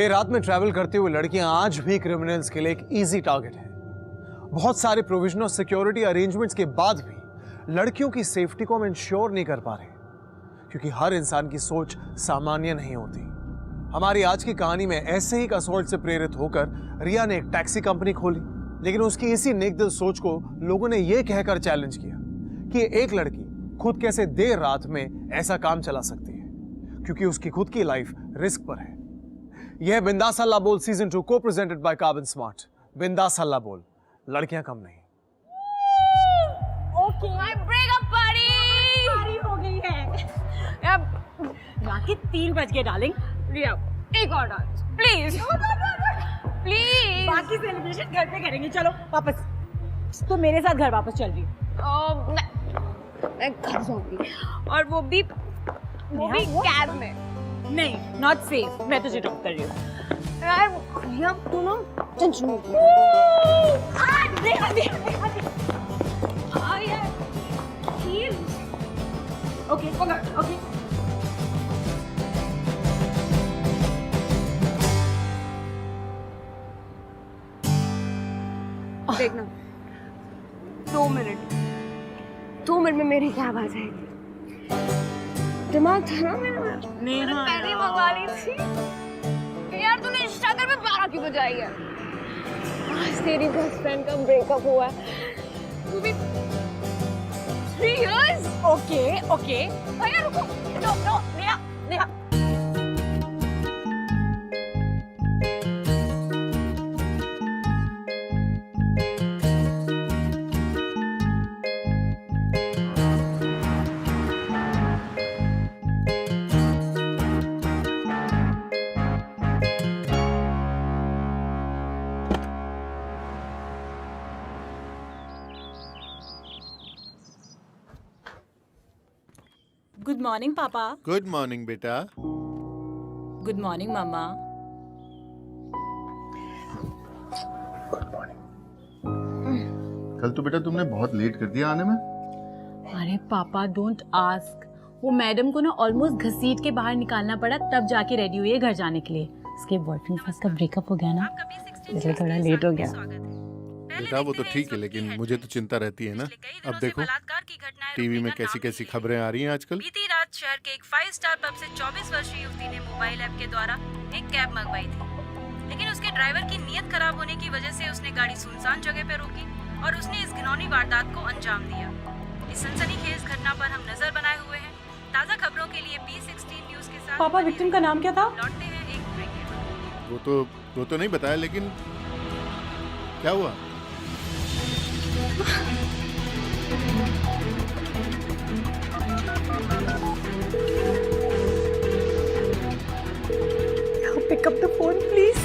देर रात में ट्रैवल करते हुए लड़कियां आज भी क्रिमिनल्स के लिए एक इजी टारगेट है। बहुत सारे प्रोविजनल सिक्योरिटी अरेंजमेंट्स के बाद भी लड़कियों की सेफ्टी को हम इंश्योर नहीं कर पा रहे, क्योंकि हर इंसान की सोच सामान्य नहीं होती। हमारी आज की कहानी में ऐसे ही एक असॉल्ट से प्रेरित होकर रिया ने एक टैक्सी कंपनी खोली, लेकिन उसकी इसी नेकदिल सोच को लोगों ने यह कहकर चैलेंज किया कि एक लड़की खुद कैसे देर रात में ऐसा काम चला सकती है, क्योंकि उसकी खुद की लाइफ रिस्क पर है। यह बिंदास हल्ला बोल सीजन 2 को प्रेजेंटेड बाय कार्बन स्मार्ट। बिंदास हल्ला बोल, लड़कियां कम नहीं। ओके माय ब्रेकअप पार्टी हो गई है। अब रात 3 बज गए डार्लिंग। रिया एक और डांस प्लीज प्लीज। बाकी सेलिब्रेशन घर पे करेंगे। चलो वापस। तो मेरे साथ घर वापस चल रही है। मैं घर जाऊंगी और वो भी कैब में। नहीं नॉट सेफ। मैं तुझे ड्रॉप कर रही हूँ। यार रिया तू ना टेंशन मत ले। Okay okay. देखना 2 मिनट में मेरी कैब आ जाएगी। दिमाग था ना मेरा। पहले मंगवा ली थी यार। तूने इंस्टाग्राम पे 12 क्यों बजाई है? आज तेरी बेस्ट फ्रेंड का ब्रेकअप हुआ है। तू भी 3 years। ओके भैया रुको। नो नेहा। गुड मॉर्निंग पापा। गुड मॉर्निंग बेटा। गुड मॉर्निंग मम्मा। कल तो बेटा तुमने बहुत लेट कर दिया आने में। अरे पापा डोंट आस्क। वो मैडम को ना ऑलमोस्ट घसीट के बाहर निकालना पड़ा, तब जाके रेडी हुई है घर जाने के लिए। उसके बॉयफ्रेंड के साथ ब्रेकअप हो गया ना, इसलिए थोड़ा लेट हो गया। बेटा वो तो ठीक है, लेकिन मुझे तो चिंता रहती है ना। अब देखो टीवी में कैसी कैसी खबरें आ रही हैं आजकल। बीती रात शहर के एक 5 स्टार पब से 24 वर्षीय युवती ने मोबाइल ऐप के द्वारा एक कैब मंगवाई थी, लेकिन उसके ड्राइवर की नीयत खराब होने की वजह से उसने गाड़ी सुनसान जगह पर रोकी और उसने इस घिनौनी वारदात को अंजाम दिया। इस सनसनीखेज घटना पर हम नजर बनाए हुए हैं। ताज़ा खबरों के लिए P16 न्यूज के साथ। पापा विक्टिम का नाम क्या था? लौटते हैं एक ब्रेक के बाद। वो तो नहीं बताया, लेकिन क्या हुआ? Pick up the phone, please.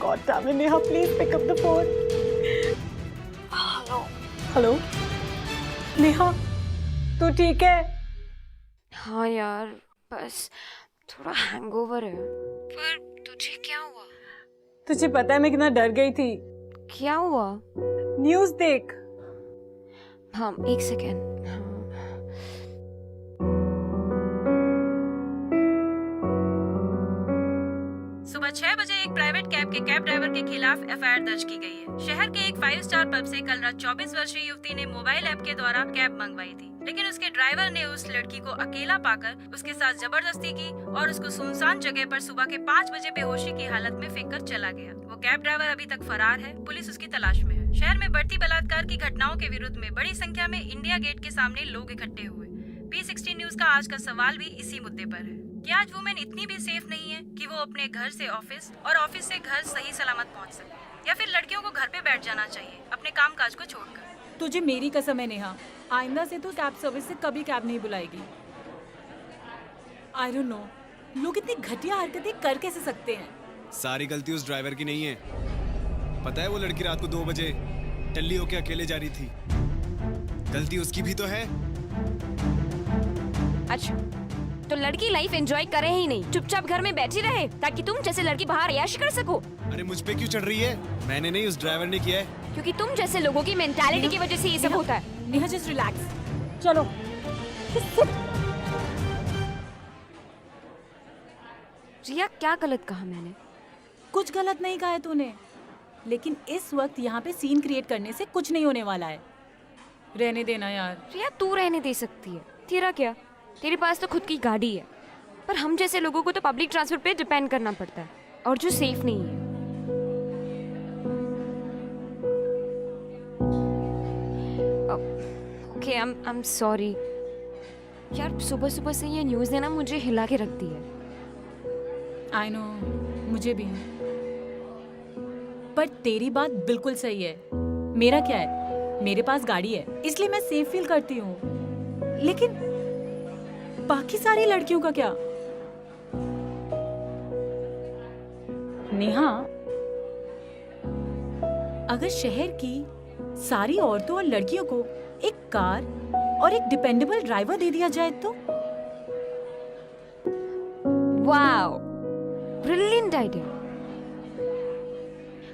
God damn it, Neha, please pick up the phone. Hello. Neha, तू ठीक है? हाँ यार, बस थोड़ा हैंगओवर है। पर तुझे क्या हुआ? तुझे पता है मैं कितना डर गई थी। क्या हुआ? न्यूज़ देख। हाँ एक सेकेंड। सुबह 6 बजे एक प्राइवेट कैब के कैब ड्राइवर के खिलाफ एफआईआर दर्ज की गई है। शहर के एक 5 स्टार पब से कल रात 24 वर्षीय युवती ने मोबाइल ऐप के द्वारा कैब मंगवाई थी, लेकिन उसके ड्राइवर ने उस लड़की को अकेला पाकर उसके साथ जबरदस्ती की और उसको सुनसान जगह पर सुबह के 5 बजे बेहोशी की हालत में फेंक कर चला गया। वो कैब ड्राइवर अभी तक फरार है। पुलिस उसकी तलाश में है। शहर में बढ़ती बलात्कार की घटनाओं के विरुद्ध में बड़ी संख्या में इंडिया गेट के सामने लोग इकट्ठे हुए। P16 न्यूज का आज का सवाल भी इसी मुद्दे पर है। क्या आज वुमेन इतनी भी सेफ नहीं है कि वो अपने घर से ऑफिस और ऑफिस से घर सही सलामत पहुंच सके, या फिर लड़कियों को घर पे बैठ जाना चाहिए अपने काम काज को छोड़कर? तुझे मेरी कसम है नेहा, आइंदा से तो कैब सर्विस से कभी कैब नहीं बुलाएगी। आई डोंट नो, लोग इतनी घटिया हरकतें कर कैसे सकते हैं? सारी गलती उस ड्राइवर की नहीं है। पता है वो लड़की रात को 2 बजे टल्ली होके अकेले जा रही थी। गलती उसकी भी तो है। अच्छा, तो लड़की लाइफ एंजॉय करे ही नहीं, चुपचाप घर में बैठी रहे ताकि तुम जैसे लड़की बाहर ऐश कर सको। अरे मुझ पे क्यों चढ़ रही है? मैंने नहीं, उस ड्राइवर ने किया है। क्योंकि तुम जैसे लोगों की मेंटालिटी की वजह से ये सब होता है। Neha just relax. चलो रिया, क्या गलत कहा मैंने? कुछ गलत नहीं कहा है तूने, लेकिन इस वक्त यहाँ पे सीन क्रिएट करने से कुछ नहीं होने वाला है। रहने देना यार। रिया, तू रहने दे सकती है, तेरा क्या? तेरे पास तो खुद की गाड़ी है, पर हम जैसे लोगों को तो पब्लिक ट्रांसपोर्ट पे डिपेंड करना पड़ता है, और जो सेफ नहीं है। ओके, आई एम सॉरी यार, सुबह सुबह से ये न्यूज़ ने ना मुझे हिला के रख दी है। आई नो, मुझे भी। पर तेरी बात बिल्कुल सही है। मेरा क्या है, मेरे पास गाड़ी है इसलिए मैं सेफ फील करती हूँ, लेकिन बाकी सारी लड़कियों का क्या? नेहा, अगर शहर की सारी औरतों और लड़कियों को एक कार और एक डिपेंडेबल ड्राइवर दे दिया जाए तो? Wow, brilliant idea.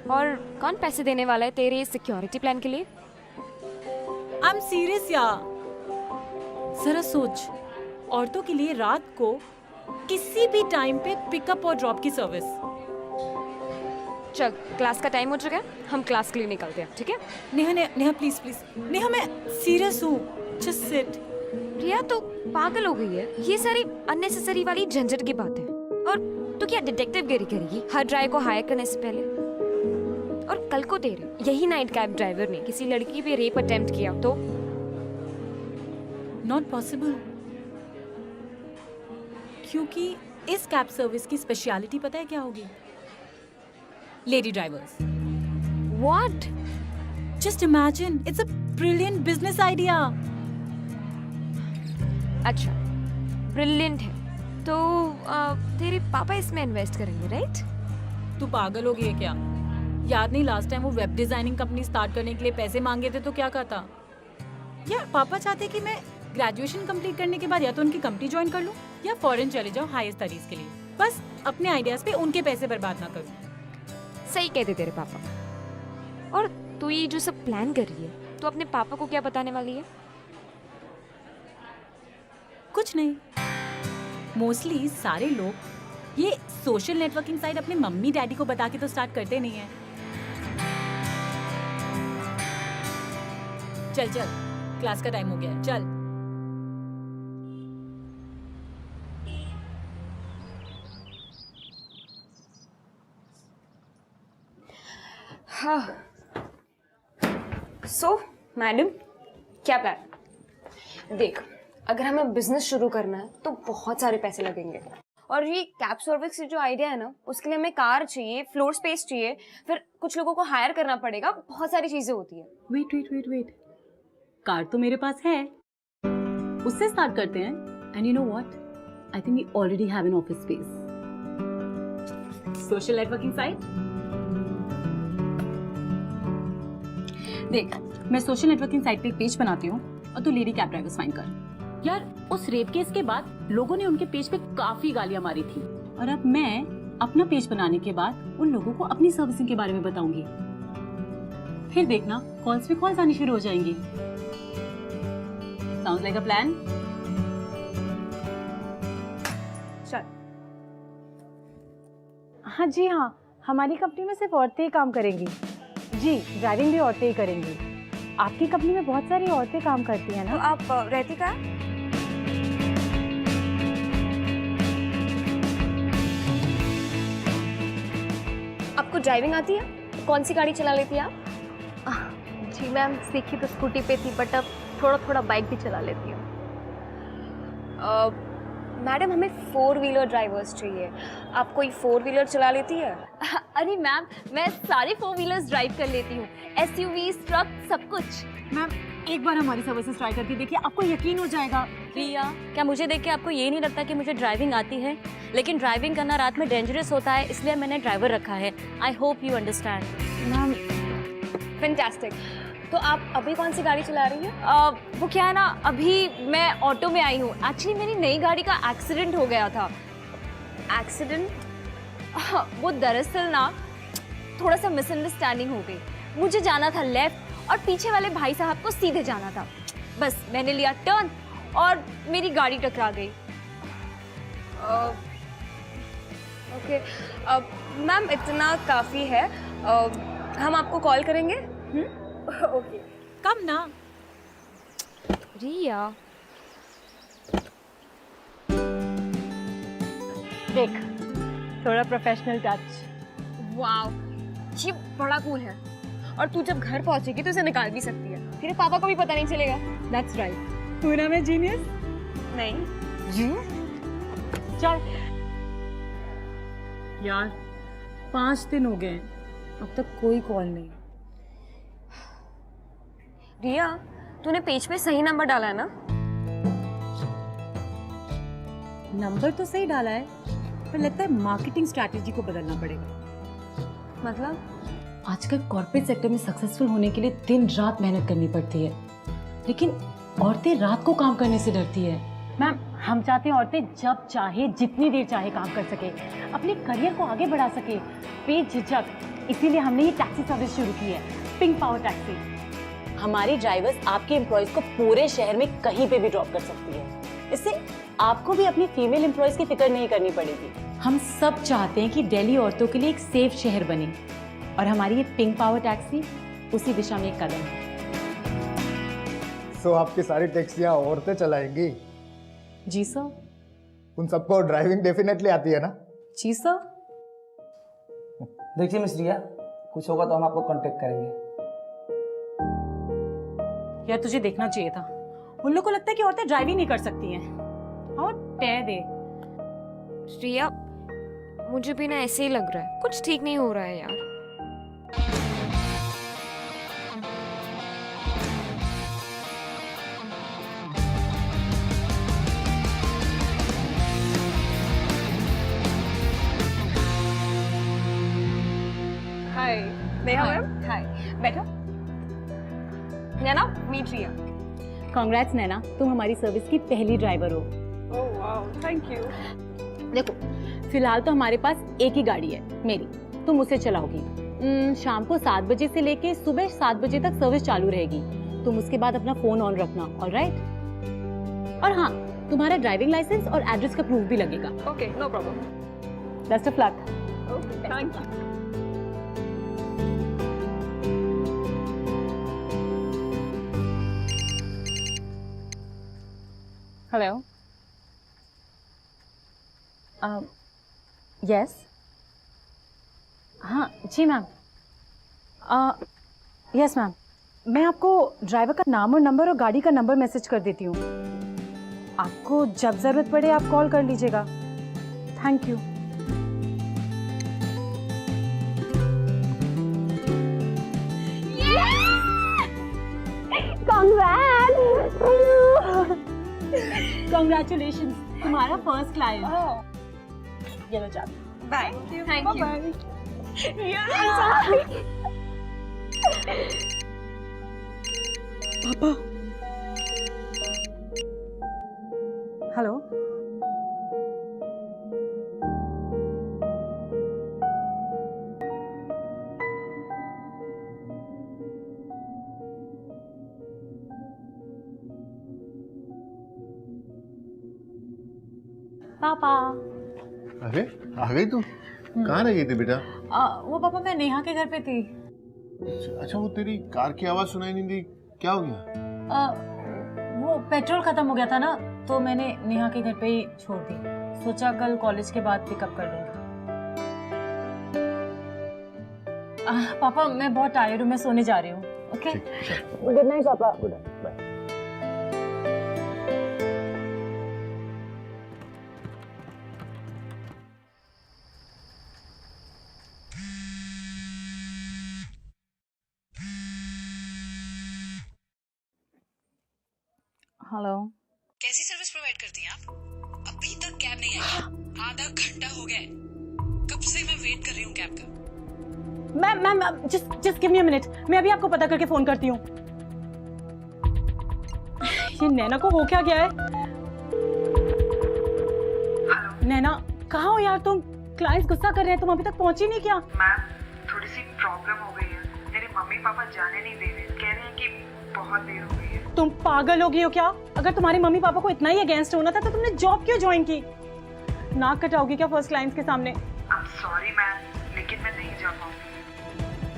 और कौन पैसे देने वाला है तेरे सिक्योरिटी प्लान के लिए? आई एम सीरियस यार। जरा सोच, औरतों के लिए रात को किसी भी टाइम पे पिकअप और ड्रॉप की सर्विस। चल, क्लास का टाइम हो चुका है, हम क्लास के लिए निकलते हैं, ठीक है? नेहा नेहा प्लीज प्लीज, नेहा मैं सीरियस हूँ, जस्ट सिट। रिया तो पागल हो गई है, ये सारी अननेसेसरी वाली झंझट की बात है। और तू क्या डिटेक्टिव गिरी करेगी हर ड्राइवर को हायर करने से पहले? और कल को तेरे यही नाइट कैब ड्राइवर ने किसी लड़की पे रेप अटेम्प्ट किया तो? नॉट पॉसिबल, क्योंकि इस कैब सर्विस की स्पेशलिटी पता है क्या होगी? Lady drivers. What? Just imagine, it's a brilliant business idea. अच्छा, ब्रिलियंट है तो तेरे पापा इसमें इन्वेस्ट करेंगे, राइट? तू पागल हो गई है क्या? याद नहीं लास्ट टाइम वो वेब डिजाइनिंग कंपनी स्टार्ट करने के लिए पैसे मांगे थे तो क्या कहा था? यार पापा चाहते कि मैं ग्रेजुएशन कंप्लीट करने के बाद या तो उनकी कंपनी ज्वाइन कर लूं या फॉरेन चले जाऊं हायर स्टडीज के लिए, बस अपने आइडियाज पे उनके पैसे बर्बाद ना करूं। सही कहते तेरे पापा। और तू ये जो सब प्लान कर रही है तो अपने पापा को क्या बताने वाली है? कुछ नहीं, मोस्टली सारे लोग ये सोशल नेटवर्किंग साइट अपने मम्मी डैडी को बता के तो स्टार्ट करते नहीं है। चल चल, क्लास का टाइम हो गया है, चल। हाँ, सो मैडम, क्या प्लान? देख, अगर हमें बिजनेस शुरू करना है तो बहुत सारे पैसे लगेंगे, और ये कैब सर्विस से जो आइडिया है ना, उसके लिए हमें कार चाहिए, फ्लोर स्पेस चाहिए, फिर कुछ लोगों को हायर करना पड़ेगा, बहुत सारी चीजें होती है। Wait wait wait wait, car तो मेरे पास है, उससे स्टार्ट करते हैं। And you know what, I think we already have an office space. Social networking site. देख, मैं सोशल नेटवर्किंग साइट पे एक पेज बनाती हूँ और तू लेडी कैब ड्राइवर्स फाइंड कर। यार उस रेप केस के बाद लोगों ने उनके पेज पे काफी गालियां मारी थी, और अब मैं अपना पेज बनाने के बाद उन लोगों को अपनी सर्विसिंग के बारे में बताऊंगी। फिर देखना कॉल्स पे कॉल्स आनी शुरू हो जाएंगी। Sounds like a plan? चल। हाँ जी हाँ, हमारी कंपनी में सिर्फ औरतें ही काम करेंगी जी, ड्राइविंग भी औरतें ही करेंगी। आपकी कंपनी में बहुत सारी औरतें काम करती हैं ना? तो आप रहती कहाँ? आपको ड्राइविंग आती है? कौन सी गाड़ी चला लेती हैं आप? जी मैम, सीखी तो स्कूटी पे थी, बट अब थोड़ा थोड़ा बाइक भी चला लेती हूँ। मैडम, हमें 4 व्हीलर ड्राइवर्स चाहिए। आप कोई 4 व्हीलर चला लेती है? अरे मैम, मैं सारे 4 व्हीलर्स ड्राइव कर लेती हूँ, SUVs, ट्रक, सब कुछ। मैम एक बार हमारी सर्विसेज ट्राई करके देखिए, आपको यकीन हो जाएगा। प्रिया, क्या मुझे देख के आपको ये नहीं लगता कि मुझे ड्राइविंग आती है? लेकिन ड्राइविंग करना रात में डेंजरस होता है, इसलिए मैंने ड्राइवर रखा है। I hope you understand. Ma'am, fantastic. तो आप अभी कौन सी गाड़ी चला रही हैं? वो क्या है ना, अभी मैं ऑटो में आई हूँ। एक्चुअली मेरी नई गाड़ी का एक्सीडेंट हो गया था। एक्सीडेंट? वो दरअसल ना थोड़ा सा मिसअंडरस्टैंडिंग हो गई। मुझे जाना था लेफ्ट और पीछे वाले भाई साहब को सीधे जाना था। बस मैंने लिया टर्न और मेरी गाड़ी टकरा गई। ओके मैम, इतना काफ़ी है। हम आपको कॉल करेंगे। ओके, कम ना। रिया, देख, थोड़ा प्रोफेशनल टच। वाओ, ये बड़ा कूल है। और तू जब घर पहुंचेगी तो इसे निकाल भी सकती है, तेरे पापा को भी पता नहीं चलेगा। That's right. तू ना मैं जीनियस? नहीं, चल। यार 5 दिन हो गए, अब तक कोई कॉल नहीं। रिया, तूने पेज पे सही नंबर डाला है ना? नंबर तो सही डाला है, पर लगता है मार्केटिंग स्ट्रैटेजी को बदलना पड़ेगा। मतलब आजकल कॉर्पोरेट सेक्टर में सक्सेसफुल होने के लिए दिन रात मेहनत करनी पड़ती है, लेकिन औरतें रात को काम करने से डरती है। मैम, हम चाहते हैं औरतें जब चाहे जितनी देर चाहे काम कर सके, अपने करियर को आगे बढ़ा सके बेझिझक। इसीलिए हमने ये टैक्सी सर्विस शुरू की है, पिंक पावर टैक्सी। हमारी ड्राइवर्स आपके एम्प्लॉयज को पूरे शहर में कहीं पे भी ड्रॉप कर सकती है। इससे आपको भी अपनी फीमेल एम्प्लॉयज की फिक्र नहीं करनी पड़ेगी। हम सब चाहते हैं कि दिल्ली औरतों के लिए एक सेफ शहर बने, और हमारी ये पिंक पावर टैक्सी उसी दिशा में एक कदम है। सो आपकी सारी टैक्सियां औरतें चलाएंगी? जी सर। उन सबको ड्राइविंग डेफिनेटली आती है ना? जी सर। देखिए मिस रिया, कुछ होगा तो हम आपको कांटेक्ट करेंगे। यार तुझे देखना चाहिए था, उन लोगों को लगता है कि औरतें ड्राइविंग नहीं कर सकती हैं। और तय दे। रिया, मुझे भी ना ऐसे ही लग रहा है, कुछ ठीक नहीं हो रहा है यार। हाय नेहा मैम। हाय, बैठो। नैना, मीट रिया। कांग्रेट्स नैना, तुम हमारी सर्विस की पहली ड्राइवर हो। Oh wow, thank you. देखो, फिलहाल तो हमारे पास एक ही गाड़ी है, मेरी। तुम उसे चलाओगी। शाम को 7 बजे से लेके सुबह 7 बजे तक सर्विस चालू रहेगी। तुम उसके बाद अपना फोन ऑन रखना, ऑलराइट? और हाँ, तुम्हारा ड्राइविंग लाइसेंस और एड्रेस का प्रूफ भी लगेगा। Okay, no problem. Best of luck. Okay, thank you. Hello. Yes. हाँ जी मैम। यस मैम, मैं आपको ड्राइवर का नाम और नंबर और गाड़ी का नंबर मैसेज कर देती हूँ। आपको जब ज़रूरत पड़े आप कॉल कर लीजिएगा। Thank you. Congratulations, तुम्हारा फर्स्ट क्लाइंट। ये लो चाबी। बाय। Thank you. पापा। हेलो। पापा। अरे आ गई तू? कहाँ रह गई थी बेटा? वो पापा, मैं नेहा के घर पे थी। अच्छा, वो तेरी कार की आवाज सुनाई नहीं दी, क्या हो गया? वो पेट्रोल खत्म हो गया था ना, तो मैंने नेहा के घर पे ही छोड़ दी। सोचा कल कॉलेज के बाद पिकअप कर लूंगी। पापा, मैं बहुत टायर्ड हूँ, मैं सोने जा रही हूँ। ओके, गुड नाइट पापा। Good night, bye. हेलो। कैसी सर्विस प्रोवाइड करती हैं आप? अभी तक कैब नहीं आई है। आधा घंटा हो गया है, कब से मैं वेट कर रही हूँ कैब का। Ma'am, just give me a minute, मैं अभी आपको पता करके फोन करती हूँ। ये नैना को हो क्या गया है? नैना, कहाँ हो यार तुम? क्लाइंट्स गुस्सा कर रहे हैं, तुम अभी तक पहुंची नहीं क्या? मैम, थोड़ी सी प्रॉब्लम हो गई है। मेरे मम्मी पापा जाने नहीं दे रहे, कह रहे हैं कि बहुत देर हो गई है। तुम पागल हो गई हो क्या? अगर तुम्हारी मम्मी पापा को इतना ही अगेंस्ट होना था तो तुमने जॉब क्यों ज्वाइन की? नाक कटाओगी क्या फर्स्ट क्लाइंट्स के सामने? I'm sorry मैम, लेकिन मैं नहीं जा पाऊंगी।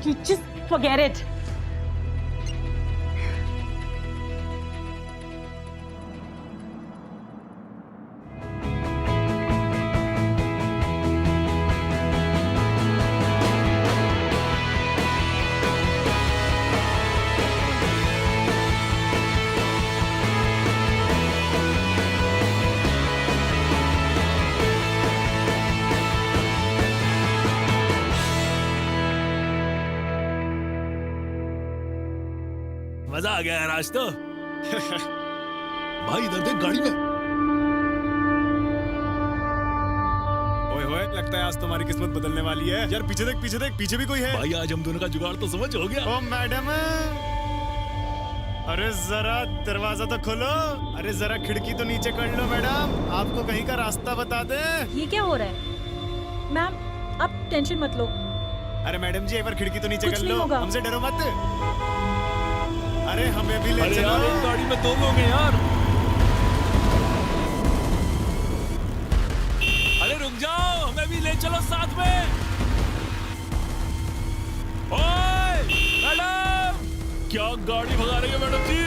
You just forget it. मजा आ गया यार आज तो। भाई इधर देख गाड़ी में। ओए होए, लगता है आज तुम्हारी किस्मत बदलने वाली है। यार पीछे देख, पीछे देख, पीछे भी कोई है। भाई आज हम दोनों का जुगाड़ तो समझ हो गया। ओ मैडम, अरे जरा दरवाजा तो खोलो। अरे जरा खिड़की तो नीचे कर लो मैडम, आपको कहीं का रास्ता बता दे। ये क्या हो रहा है? मैम आप टेंशन मत लो। अरे मैडम जी एक बार खिड़की तो नीचे कुछ कर नहीं लो, होगा। हमसे डरो मत। अरे हमें भी ले चलो। यार एक गाड़ी में 2 लोग हैं यार। अरे रुक जाओ, हमें भी ले चलो साथ में। ओए मैडम, क्या गाड़ी भगा रही है मैडम जी?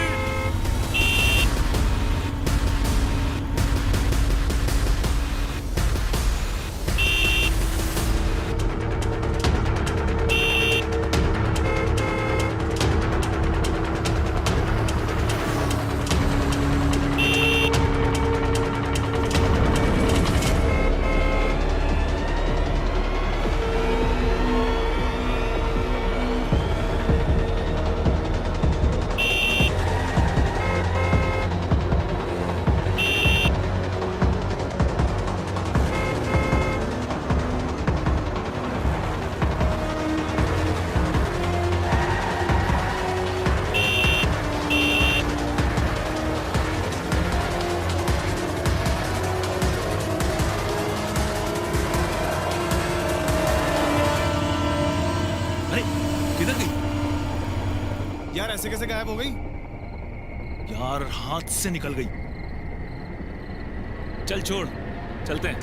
यार ऐसे कैसे गायब हो गई? यार हाथ से निकल गई। चल छोड़, चलते हैं।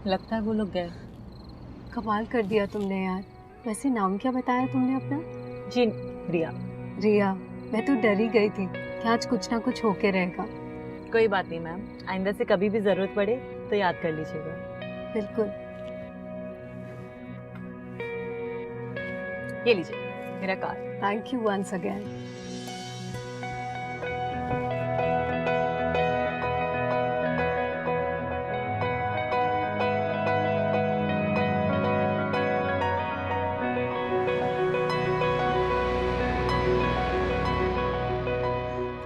लगता है वो लोग गए। कमाल कर दिया तुमने यार। वैसे नाम क्या बताया तुमने अपना? जी रिया। रिया, मैं तो डर ही गई थी कि आज कुछ ना कुछ होके रहेगा। कोई बात नहीं मैम, आइंदा से कभी भी जरूरत पड़े तो याद कर लीजिएगा। बिल्कुल। ये लीजिए मेरा card. Thank you once again.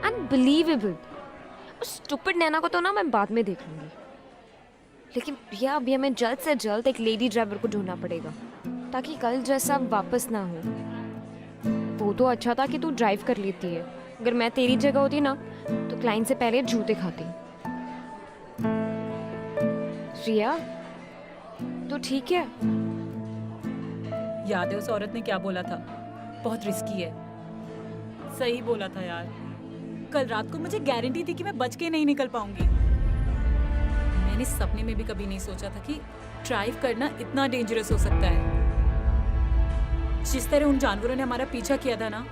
Unbelievable. उस स्टूपिड नैना को तो ना मैं बाद में देख लूंगी, लेकिन प्रिया अभी हमें जल्द से जल्द एक लेडी ड्राइवर को ढूंढना पड़ेगा ताकि कल जैसा वापस ना हो। वो तो अच्छा था कि तू ड्राइव कर लेती है, अगर मैं तेरी जगह होती ना तो क्लाइंट से पहले जूते खाती। रिया तो ठीक है? याद है उस औरत ने क्या बोला था? बहुत रिस्की है। सही बोला था यार। कल रात को मुझे गारंटी थी कि मैं बच के नहीं निकल पाऊंगी। मैंने सपने में भी कभी नहीं सोचा था कि ड्राइव करना इतना डेंजरस हो सकता है। जिस तरह उन जानवरों ने हमारा पीछा किया था ना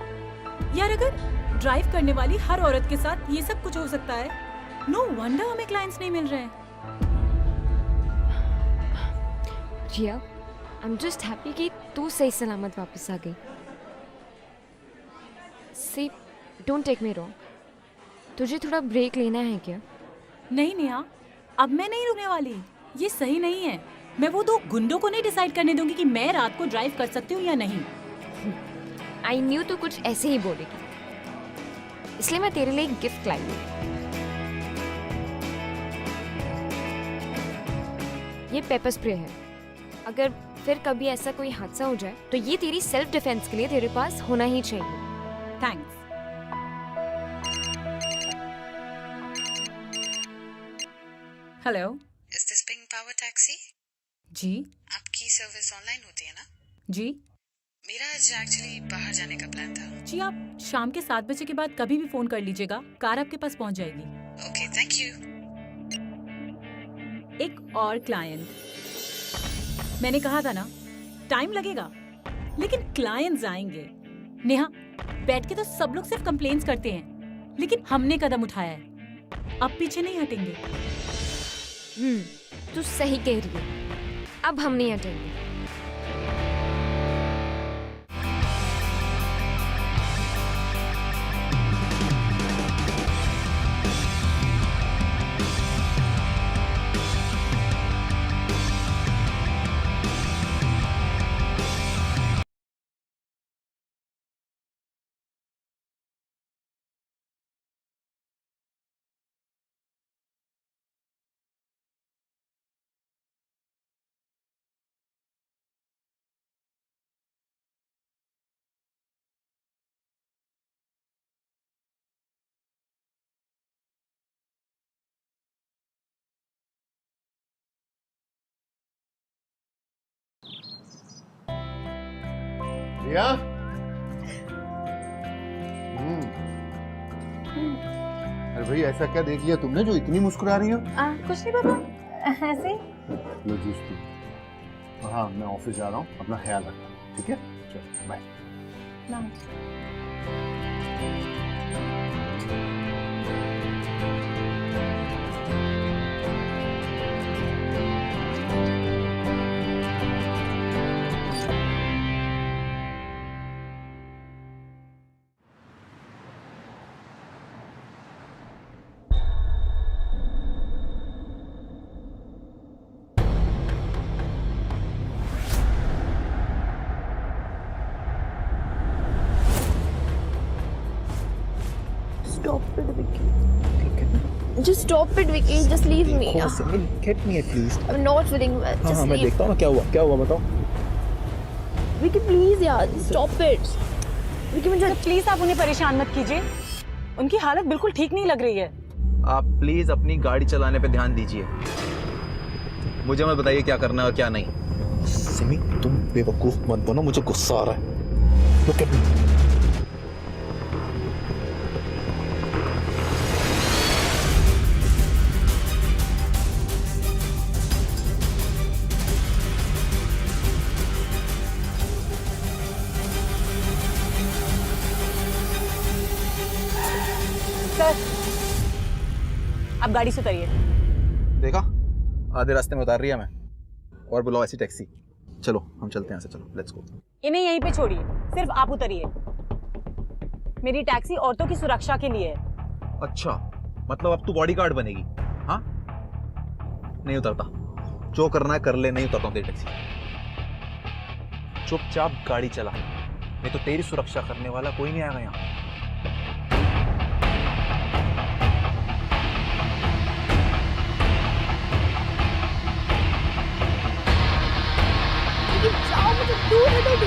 यार, अगर ड्राइव करने वाली हर औरत के साथ ये सब कुछ हो सकता है, नो वंडर हमें क्लाइंट्स नहीं मिल रहे हैं। रिया, आई एम जस्ट हैप्पी कि तू सही सलामत वापस आ गई। सी, डोंट टेक मी रॉन्ग, तुझे थोड़ा ब्रेक लेना है क्या? नहीं नेहा, अब मैं नहीं रुकने वाली। ये सही नहीं है। मैं वो 2 गुंडों को नहीं डिसाइड करने दूंगी कि मैं रात को ड्राइव कर सकती हूँ या नहीं। आई न्यू तू कुछ ऐसे ही बोलेगी, इसलिए मैं तेरे लिए एक गिफ्ट लाई हूँ। ये पेपर स्प्रे है। अगर फिर कभी ऐसा कोई हादसा हो जाए तो ये तेरी सेल्फ डिफेंस के लिए तेरे पास होना ही चाहिए। Thanks. Hello, Is this Ping Power Taxi? जी आपकी सर्विस ऑनलाइन होती है ना? जी मेरा आज एक्चुअली बाहर जाने का प्लान था। जी, आप शाम के 7 बजे के बाद कभी भी फोन कर लीजिएगा, कार आपके पास पहुंच जाएगी। Okay, thank you. एक और क्लाइंट, मैंने कहा था ना टाइम लगेगा, लेकिन क्लाइंट्स आएंगे। नेहा, बैठ के तो सब लोग सिर्फ कंप्लेंट्स करते हैं, लेकिन हमने कदम उठाया है, अब पीछे नहीं हटेंगे। तू सही कह रही है, अब हम नहीं हटेंगे। रिया? अरे भाई, ऐसा क्या देख लिया तुमने जो इतनी मुस्कुरा रही हो? कुछ नहीं पापा, ऐसे लो जूस पी। हाँ, मैं ऑफिस जा रहा हूँ, अपना ख्याल रखना, ठीक है? चलो bye. Stop it, Vicky. Just stop it, Vicky. Just leave me. Get me at least. I'm not feeling well. हाँ, Just मैं leave. देखता हूँ क्या हुआ बताओ। Vicky, please यार, stop it. Vicky, मुझे प्लीज आप उन्हें परेशान मत कीजिए, उनकी हालत बिल्कुल ठीक नहीं लग रही है। आप प्लीज अपनी गाड़ी चलाने पे ध्यान दीजिए, मुझे मत बताइए क्या करना है और क्या नहीं। सिमी, तुम बेवकूफ मत बनो, मुझे गुस्सा आ रहा है। Look at me. सर, आप गाड़ी से उतरिए। देखा, आधे रास्ते में उतार रही है हमें। और बुलाओ ऐसी टैक्सी। चलो हम चलते हैं यहाँ से, चलो लेट्स गो। इन्हें यहीं पे छोड़िए, सिर्फ आप उतरिए। मेरी टैक्सी औरतों की सुरक्षा के लिए है। अच्छा, मतलब अब तू बॉडीगार्ड बनेगी? हाँ, नहीं उतरता, जो करना है कर ले, नहीं उतरता हूँ तेरी टैक्सी। चुपचाप गाड़ी चला, नहीं तो तेरी सुरक्षा करने वाला कोई नहीं आएगा यहाँ। जाओ, मुझे दूर है baby.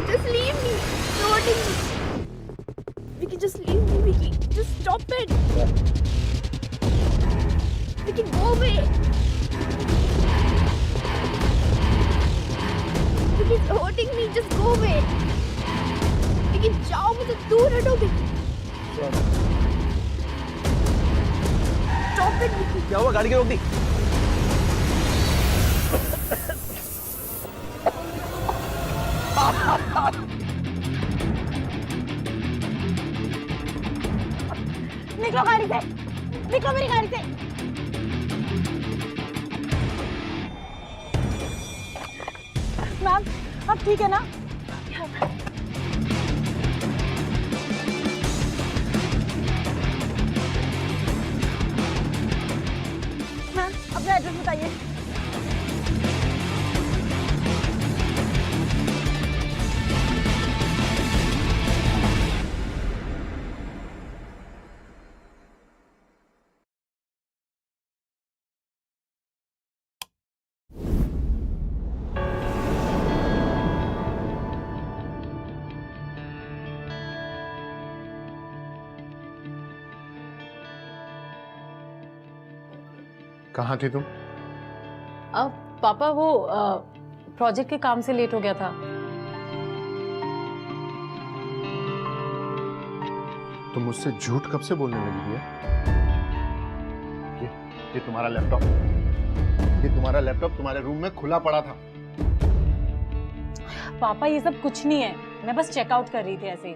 Just leave me. You're hurting me. Vicky, just leave me, Vicky. Just stop it. Vicky, go away. Vicky, it's hurting me. Just go away. Vicky, जाओ, मुझे दूर हटो, Vicky. Stop it, Vicky. क्या हुआ, गाड़ी क्यों रोक दी? निकलो गाड़ी से, निकलो मेरी गाड़ी से। मैम, अब ठीक है ना? मैम, अपना एड्रेस बताइए। कहाँ थी तुम? अब पापा वो प्रोजेक्ट के काम से लेट हो गया था। तुम मुझसे झूठ कब से बोलने लगी है? ये तुम्हारा लैपटॉप, ये तुम्हारा लैपटॉप तुम्हारे रूम में खुला पड़ा था। पापा ये सब कुछ नहीं है, मैं बस चेकआउट कर रही थी ऐसे ही।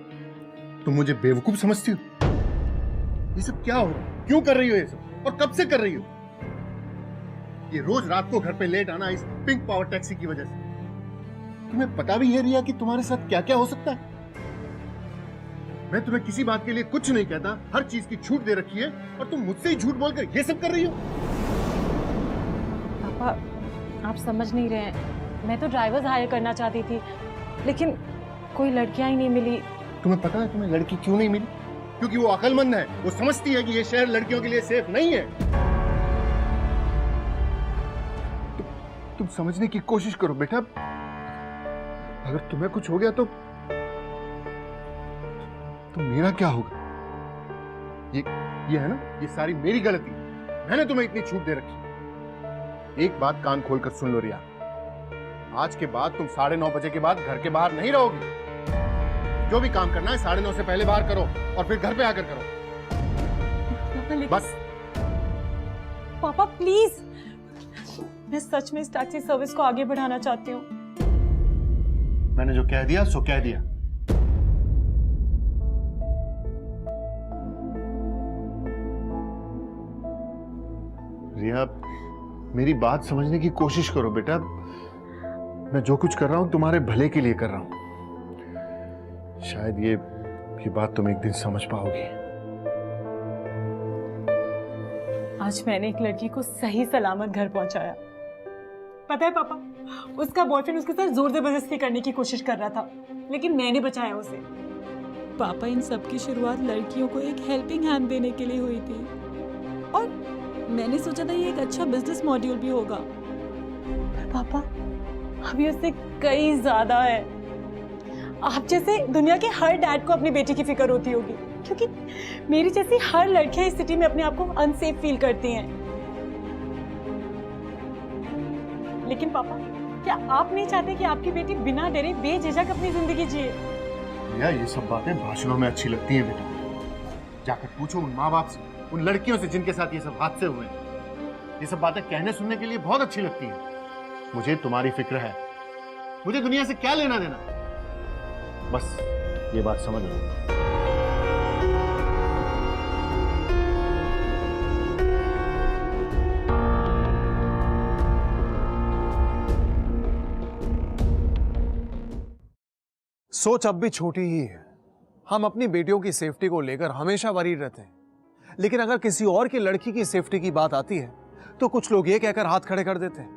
तुम मुझे बेवकूफ समझती हो? ये सब क्या हो रहा है? क्यों कर रही हो ये सब, और कब से कर रही हो? ये रोज रात को घर पे लेट आना इस पिंक पावर टैक्सी की वजह से। तुम्हें पता भी है रिया कि तुम्हारे साथ क्या क्या हो सकता है? मैं तुम्हें किसी बात के लिए कुछ नहीं कहता, हर चीज की छूट दे रखी है, और तुम मुझसे ही झूठ बोलकर ये सब कर रही हो। पापा आप समझ नहीं रहे हैं, मैं तो ड्राइवर्स हायर करना चाहती थी, लेकिन कोई लड़कियां ही नहीं मिली। तुम्हें पता है तुम्हें लड़की क्यों नहीं मिली? क्योंकि वो अकलमंद है, वो समझती है कि ये शहर लड़कियों के लिए सेफ नहीं है। तुम समझने की कोशिश करो बेटा, अगर तुम्हें कुछ हो गया तो मेरा क्या होगा? ये है ना, ये सारी मेरी गलती, मैंने तुम्हें इतनी छूट दे रखी। एक बात कान खोलकर सुन लो रिया, आज के बाद तुम 9:30 बजे के बाद घर के बाहर नहीं रहोगी। जो भी काम करना है 9:30 से पहले बाहर करो, और फिर घर पे आकर करो। बस। पापा प्लीज, मैं सच में इस टैक्सी सर्विस को आगे बढ़ाना चाहती हूँ। मैंने जो कह दिया सो कह दिया। रिया, मेरी बात समझने की कोशिश करो बेटा, मैं जो कुछ कर रहा हूं तुम्हारे भले के लिए कर रहा हूं। शायद ये बात तुम एक दिन समझ पाओगी। आज मैंने एक लड़की को सही सलामत घर पहुंचाया। पता है पापा, उसका बॉयफ्रेंड उसके साथ जोर जबरदस्ती करने की कोशिश कर रहा था, लेकिन मैंने बचाया उसे। पापा इन सब की शुरुआत लड़कियों को एक हेल्पिंग हैंड देने के लिए हुई थी, और मैंने सोचा था ये एक अच्छा बिजनेस मॉड्यूल भी होगा। पर पापा अभी उससे कई ज्यादा है। आप जैसे दुनिया के हर डैड को अपनी बेटी की फिक्र होती होगी, क्योंकि मेरी जैसी हर लड़कियां इस सिटी में अपने आप को अनसेफ फील करती हैं। लेकिन पापा, क्या आप नहीं चाहते कि आपकी बेटी बिना डरे बेझिझक अपनी जिंदगी जिए? रिया, ये सब बातें भाषणों में अच्छी लगती हैं बेटा, जाकर पूछो उन माँ बाप से, उन लड़कियों से जिनके साथ ये सब हादसे हुए हैं। ये सब बातें कहने सुनने के लिए बहुत अच्छी लगती हैं। मुझे तुम्हारी फिक्र है, मुझे दुनिया से क्या लेना देना, बस ये बात समझ लो। सोच अब भी छोटी ही है। हम अपनी बेटियों की सेफ्टी को लेकर हमेशा वरीड रहते हैं, लेकिन अगर किसी और की लड़की की सेफ्टी की बात आती है तो कुछ लोग ये कहकर हाथ खड़े कर देते हैं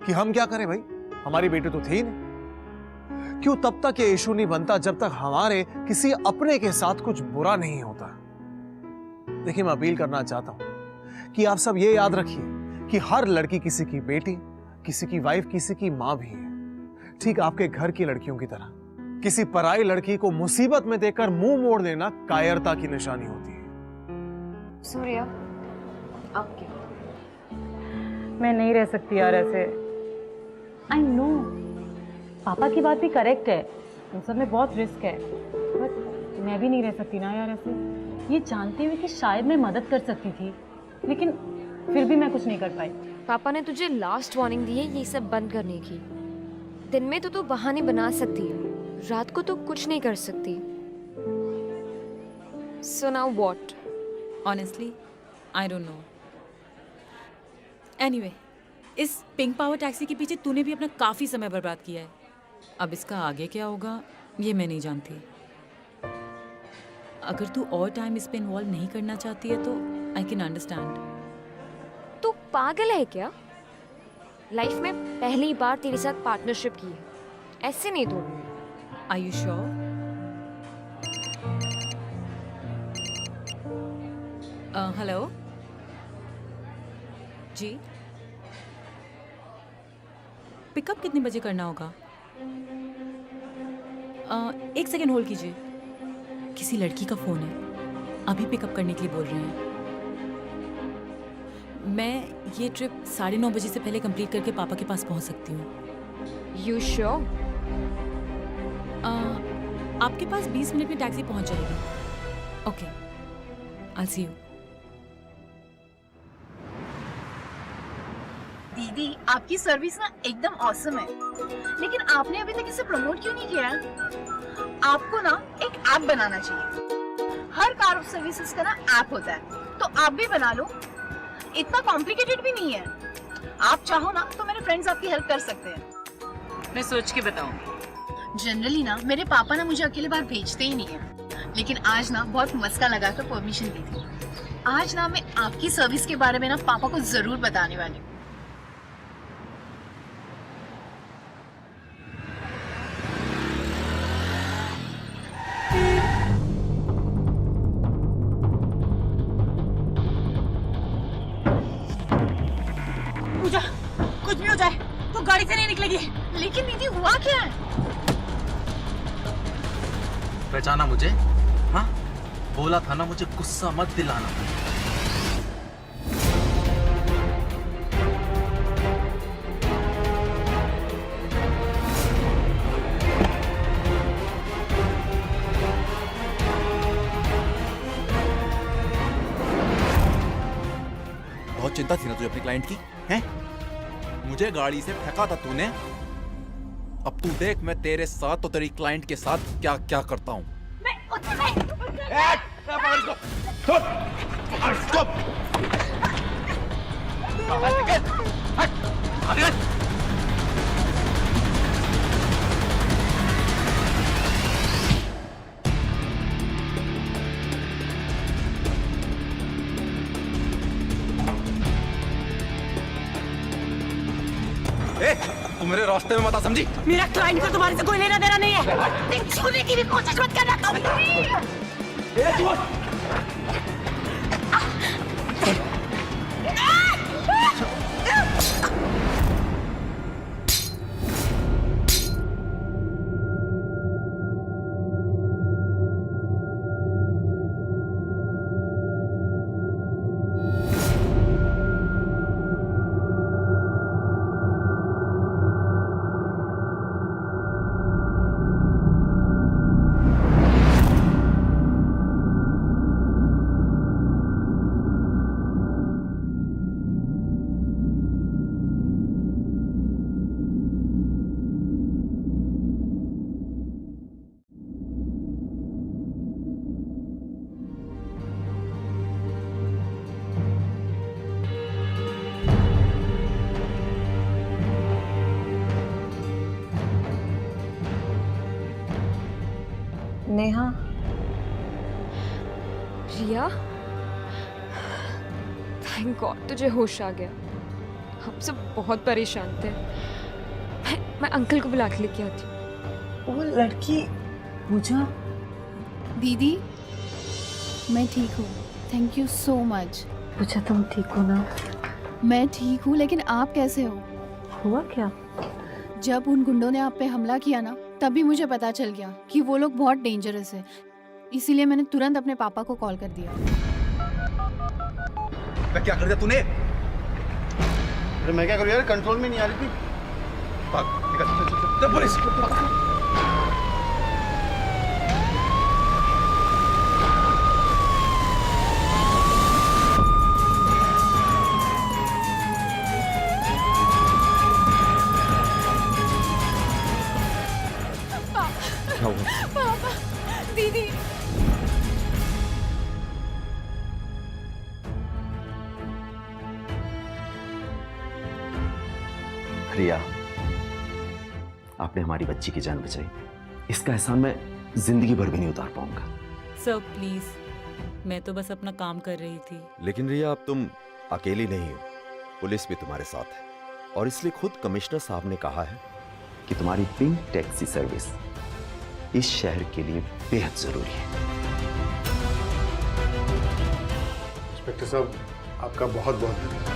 कि हम क्या करें भाई, हमारी बेटी तो थी नहीं। क्यों तब तक ये इशू नहीं बनता जब तक हमारे किसी अपने के साथ कुछ बुरा नहीं होता। देखिए, मैं अपील करना चाहता हूं कि आप सब ये याद रखिए कि हर लड़की किसी की बेटी, किसी की वाइफ, किसी की मां भी है, ठीक आपके घर की लड़कियों की तरह। किसी पराई लड़की को मुसीबत में देखकर मुंह मोड़ देना कायरता की निशानी होती है। सूर्या, आप क्या? मैं नहीं रह सकती यार ऐसे। आई नो, पापा की बात भी करेक्ट है, इन सब में बहुत रिस्क है, बट मैं भी नहीं रह सकती ना यार ऐसे। ये जानते हुए कि शायद मैं मदद कर सकती थी, लेकिन फिर भी मैं कुछ नहीं कर पाई। पापा ने तुझे लास्ट वार्निंग दी है ये सब बंद करने की। दिन में तो तू बहाने बना सकती है, रात को तो कुछ नहीं कर सकती। So now what? Honestly, I don't know. Anyway, इस पिंक पावर टैक्सी के पीछे तूने भी अपना काफ़ी समय बर्बाद किया है। अब इसका आगे क्या होगा ये मैं नहीं जानती। अगर तू और टाइम इस पे इन्वॉल्व नहीं करना चाहती है तो आई कैन अंडरस्टैंड। तू पागल है क्या? लाइफ में पहली बार तेरे साथ पार्टनरशिप की है, ऐसे नहीं तोड़ूंगी। Are you sure? हेलो जी, पिकअप कितने बजे करना होगा? एक सेकेंड होल्ड कीजिए, किसी लड़की का फ़ोन है, अभी पिकअप करने के लिए बोल रहे हैं। मैं ये ट्रिप 9:30 बजे से पहले कंप्लीट करके पापा के पास पहुंच सकती हूँ। You sure? आपके पास 20 मिनट में टैक्सी पहुंच जाएगी। Okay, I see you. दीदी आपकी सर्विस ना एकदम ऑसम है, लेकिन आपने अभी तक इसे प्रमोट क्यों नहीं किया? आपको ना एक ऐप बनाना चाहिए। हर कार सर्विसेज का ना ऐप होता है, तो आप भी बना लो। इतना कॉम्प्लिकेटेड भी नहीं है। आप चाहो ना तो मेरे फ्रेंड्स आपकी हेल्प कर सकते हैं। मैं सोच के बताऊंगी। जनरली ना मेरे पापा ना मुझे अकेले बाहर भेजते ही नहीं है, लेकिन आज ना बहुत मस्का लगा कर परमिशन दी थी। आज ना मैं आपकी सर्विस के बारे में ना पापा को जरूर बताने वाली हूँ। पूजा, कुछ भी हो जाए तो गाड़ी से नहीं निकलेगी। लेकिन दीदी हुआ क्या है? पहचाना मुझे? हाँ, बोला था ना मुझे गुस्सा मत दिलाना। बहुत चिंता थी ना तुझे अपने क्लाइंट की, हैं? मुझे गाड़ी से फेंका था तूने। अब तू देख मैं तेरे साथ तो तेरी क्लाइंट के साथ क्या क्या करता हूँ। तू मेरे रास्ते में मत आ, समझी? मेरा क्लाइंट को तुम्हारे से कोई लेना देना नहीं है। छूने की भी कोशिश मत करना कभी। नेहा, रिया, थैंक गॉड तुझे होश आ गया। हम सब बहुत परेशान थे। मैं अंकल को बुला के लेके आती हूँ। वो लड़की पूजा। दीदी मैं ठीक हूँ, थैंक यू सो मच। पूजा तुम ठीक हो ना? मैं ठीक हूँ, लेकिन आप कैसे हो? हुआ क्या? जब उन गुंडों ने आप पे हमला किया ना, तभी मुझे पता चल गया कि वो लोग बहुत डेंजरस है। इसीलिए मैंने तुरंत अपने पापा को कॉल कर दिया। क्या कर दिया तूने? अरे मैं क्या करूँ यार, कंट्रोल में नहीं आ रही थी। भाग, निकल, चल, चल, चल, चल, पुलिस। पापा, दीदी। रिया, आपने हमारी बच्ची की जान बचाई। इसका एहसान मैं जिंदगी भर भी नहीं उतार पाऊंगा। सर प्लीज, मैं तो बस अपना काम कर रही थी। लेकिन रिया, अब तुम अकेली नहीं हो, पुलिस भी तुम्हारे साथ है, और इसलिए खुद कमिश्नर साहब ने कहा है कि तुम्हारी पिंक टैक्सी सर्विस इस शहर के लिए बेहद जरूरी है। इंस्पेक्टर साहब, आपका बहुत बहुत धन्यवाद।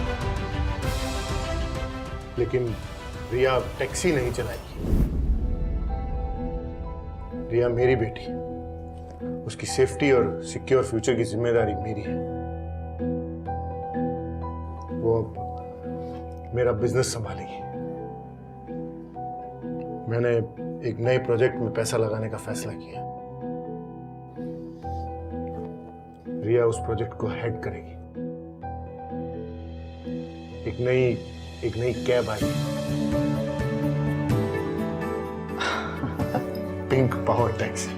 लेकिन रिया टैक्सी नहीं चलाएगी। रिया मेरी बेटी है, उसकी सेफ्टी और सिक्योर फ्यूचर की जिम्मेदारी मेरी है। मेरा बिजनेस संभालेगी। मैंने एक नए प्रोजेक्ट में पैसा लगाने का फैसला किया। रिया उस प्रोजेक्ट को हेड करेगी। एक नई कैब आएगी, pink power taxi.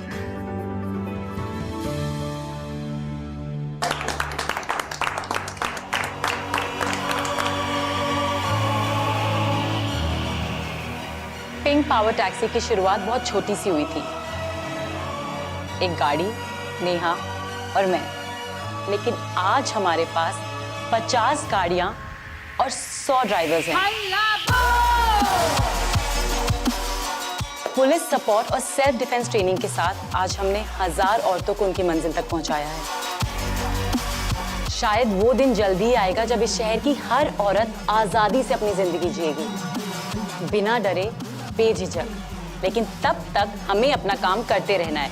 Pink power taxi की शुरुआत बहुत छोटी सी हुई थी, एक गाड़ी, नेहा और मैं। लेकिन आज हमारे पास 50 गाड़ियां और 100 ड्राइवर्स हैं। पुलिस सपोर्ट और सेल्फ डिफेंस ट्रेनिंग के साथ आज हमने 1000 औरतों को उनकी मंजिल तक पहुंचाया है। शायद वो दिन जल्दी ही आएगा जब इस शहर की हर औरत आजादी से अपनी जिंदगी जिएगी, बिना डरे, बेझिझक। लेकिन तब तक हमें अपना काम करते रहना है।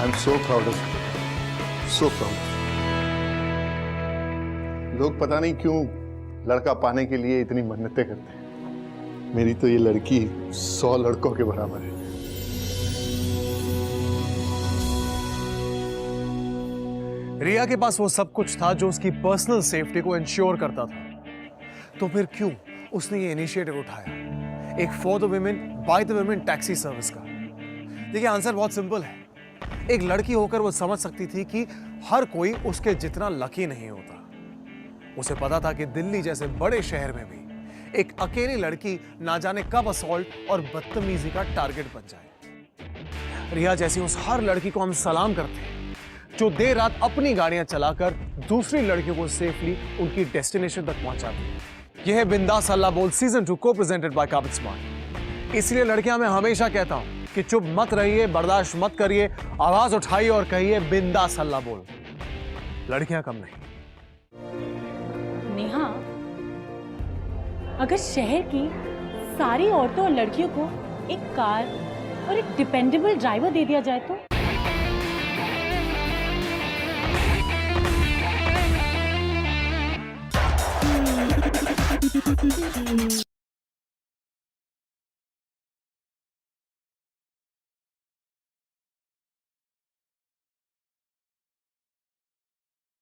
I'm so proud of you. So proud. लोग पता नहीं क्यों लड़का पाने के लिए इतनी मन्नतें करते हैं। मेरी तो ये लड़की 100 लड़कों के बराबर है। रिया के पास वो सब कुछ था जो उसकी पर्सनल सेफ्टी को इंश्योर करता था। तो फिर क्यों उसने ये इनिशिएटिव उठाया, एक for the women by the women taxi service का? देखिए, आंसर बहुत सिंपल है। एक लड़की होकर वो समझ सकती थी कि हर कोई उसके जितना लकी नहीं होता। उसे पता था कि दिल्ली जैसे बड़े शहर में भी एक अकेली लड़की ना जाने कब असॉल्ट और बदतमीजी का टारगेट बन जाए। रिया जैसी उस हर लड़की को हम सलाम करते हैं जो देर रात अपनी गाड़ियां चलाकर दूसरी लड़कियों को सेफली उनकी डेस्टिनेशन तक पहुंचाती है। यह है बिंदास अल्लाह बोल सीजन 2 को प्रेजेंटेड बाय काबिल स्मार्ट। इसलिए लड़कियां, मैं हमेशा कहता हूं कि चुप मत रहिए, बर्दाश्त मत करिए, आवाज उठाइए और कहिए बिंदास अल्लाह बोल। लड़कियां कम नहीं। नेहा, अगर शहर की सारी औरतों और लड़कियों को एक कार और एक डिपेंडेबल ड्राइवर दे दिया जाए तो